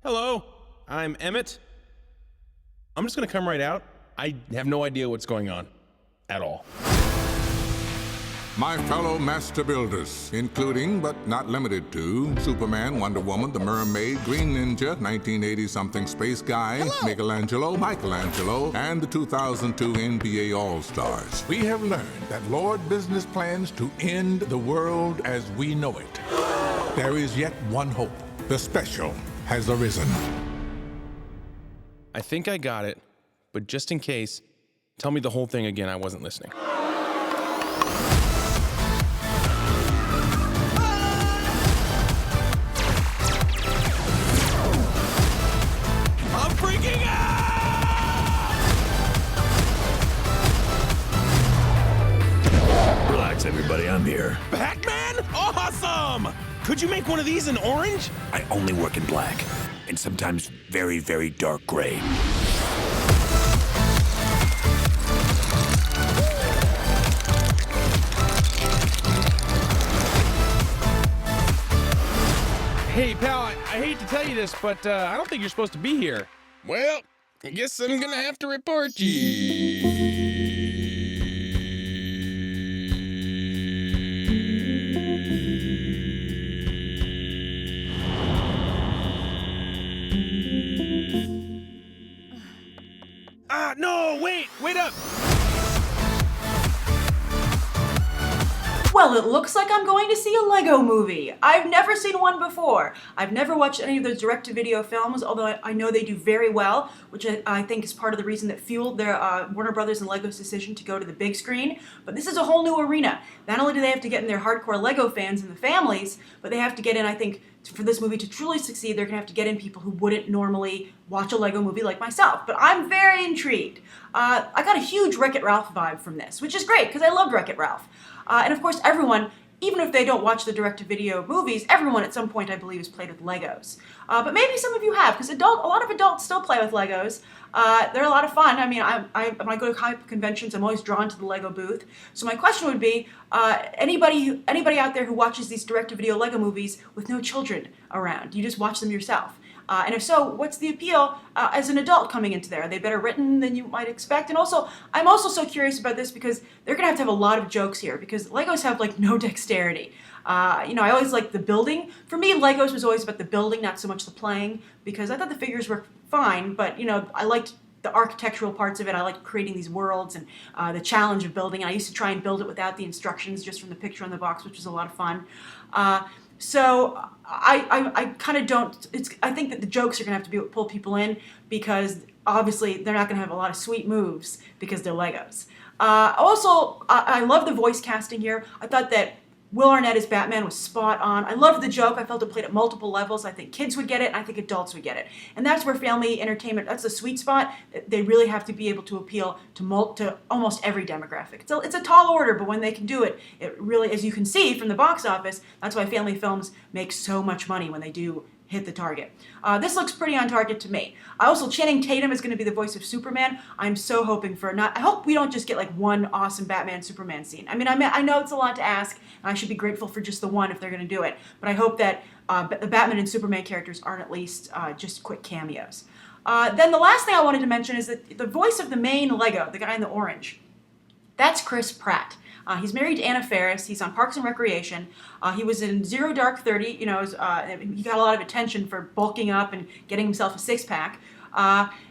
Hello, I'm Emmett. I'm just gonna come right out. I have no idea what's going on at all. My fellow master builders, including but not limited to Superman, Wonder Woman, the Mermaid, Green Ninja, 1980-something Space Guy, Michelangelo, and the 2002 NBA All-Stars. We have learned that Lord Business plans to end the world as we know it. There is yet one hope. The special has arisen. I think I got it, but just in case, tell me the whole thing again. I wasn't listening. Everybody, I'm here. Batman? Awesome! Could you make one of these in orange? I only work in black, and sometimes very, very dark gray. Hey, pal, I hate to tell you this, but I don't think you're supposed to be here. Well, I guess I'm gonna have to report you. No, wait up! Well, it looks like I'm going to see a Lego movie. I've never seen one before. I've never watched any of those direct-to-video films, although I know they do very well, which I think is part of the reason that fueled their Warner Brothers and Lego's decision to go to the big screen. But this is a whole new arena. Not only do they have to get in their hardcore Lego fans and the families, but they have to get in, I think, for this movie to truly succeed, they're going to have to get in people who wouldn't normally watch a Lego movie like myself. But I'm very intrigued. I got a huge Wreck-It Ralph vibe from this, which is great, because I loved Wreck-It Ralph. And of course, everyone, even if they don't watch the direct-to-video movies, everyone at some point, I believe, has played with Legos. But maybe some of you have, because a lot of adults still play with Legos. They're a lot of fun. I mean, when I go to comic book conventions, I'm always drawn to the Lego booth. So my question would be, anybody out there who watches these direct-to-video Lego movies with no children around? Do you just watch them yourself? And if so, what's the appeal as an adult coming into there? Are they better written than you might expect? And also, I'm also so curious about this because they're going to have a lot of jokes here because Legos have, like, no dexterity. I always liked the building. For me, Legos was always about the building, not so much the playing, because I thought the figures were fine, but, I liked the architectural parts of it. I liked creating these worlds and the challenge of building. I used to try and build it without the instructions, just from the picture on the box, which was a lot of fun. So I kind of don't, I think that the jokes are going to have to pull people in because obviously they're not going to have a lot of sweet moves because they're Legos. Also, I love the voice casting here. I thought that Will Arnett as Batman was spot on. I loved the joke. I felt it played at multiple levels. I think kids would get it, and I think adults would get it. And that's where family entertainment, that's the sweet spot. They really have to be able to appeal to almost every demographic. It's a tall order, but when they can do it, it really, as you can see from the box office, that's why family films make so much money when they do hit the target. This looks pretty on target to me. Also, Channing Tatum is going to be the voice of Superman. I'm so hoping I hope we don't just get like one awesome Batman Superman scene. I mean, I know it's a lot to ask, and I should be grateful for just the one if they're going to do it. But I hope that the Batman and Superman characters aren't at least just quick cameos. Then the last thing I wanted to mention is that the voice of the main Lego, the guy in the orange, that's Chris Pratt. He's married to Anna Faris. He's on Parks and Recreation. He was in Zero Dark 30. He got a lot of attention for bulking up and getting himself a six-pack.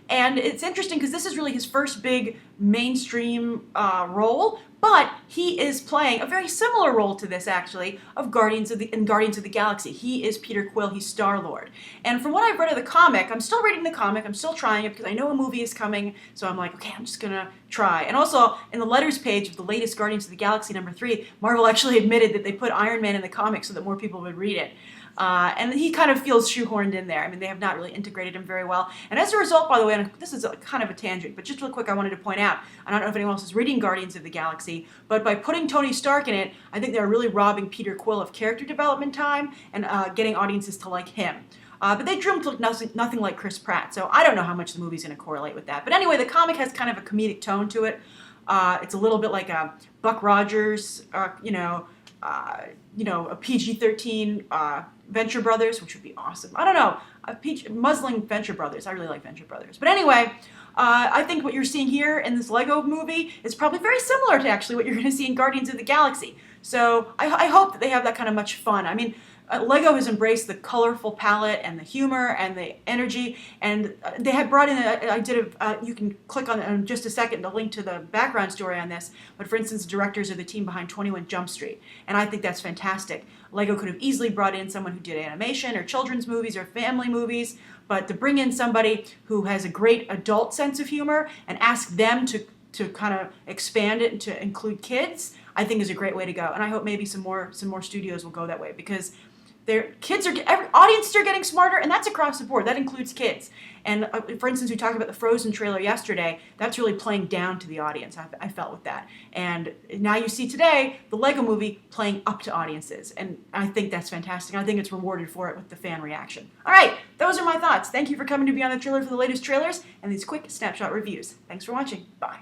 And it's interesting because this is really his first big mainstream role, but he is playing a very similar role to this, actually, of Guardians of the Galaxy. He is Peter Quill. He's Star-Lord. And from what I've read of the comic, I'm still reading the comic. I'm still trying it because I know a movie is coming, so I'm like, okay, I'm just going to try. And also, in the letters page of the latest Guardians of the Galaxy #3, Marvel actually admitted that they put Iron Man in the comic so that more people would read it. And he kind of feels shoehorned in there. I mean, they have not really integrated him very well. And as a result, by the way, and this is kind of a tangent, but just real quick, I wanted to point out, I don't know if anyone else is reading Guardians of the Galaxy, but by putting Tony Stark in it, I think they're really robbing Peter Quill of character development time and getting audiences to like him. But they drew him to look nothing like Chris Pratt, so I don't know how much the movie's going to correlate with that. But anyway, the comic has kind of a comedic tone to it. It's a little bit like Buck Rogers, a PG-13 Venture Brothers, which would be awesome. I don't know. Muzzling Venture Brothers. I really like Venture Brothers. But anyway, I think what you're seeing here in this Lego movie is probably very similar to actually what you're going to see in Guardians of the Galaxy. So I hope that they have that kind of much fun. I mean, Lego has embraced the colorful palette and the humor and the energy, and they had brought in, you can click on it in just a second to link to the background story on this, but for instance, the directors are the team behind 21 Jump Street, and I think that's fantastic. Lego could have easily brought in someone who did animation or children's movies or family movies, but to bring in somebody who has a great adult sense of humor and ask them to kind of expand it to include kids, I think is a great way to go. And I hope maybe some more studios will go that way, because audiences are getting smarter, and that's across the board. That includes kids. And for instance, we talked about the Frozen trailer yesterday. That's really playing down to the audience. I felt with that. And now you see today the Lego movie playing up to audiences. And I think that's fantastic. I think it's rewarded for it with the fan reaction. All right, those are my thoughts. Thank you for coming to Beyond the Trailer for the latest trailers and these quick snapshot reviews. Thanks for watching. Bye.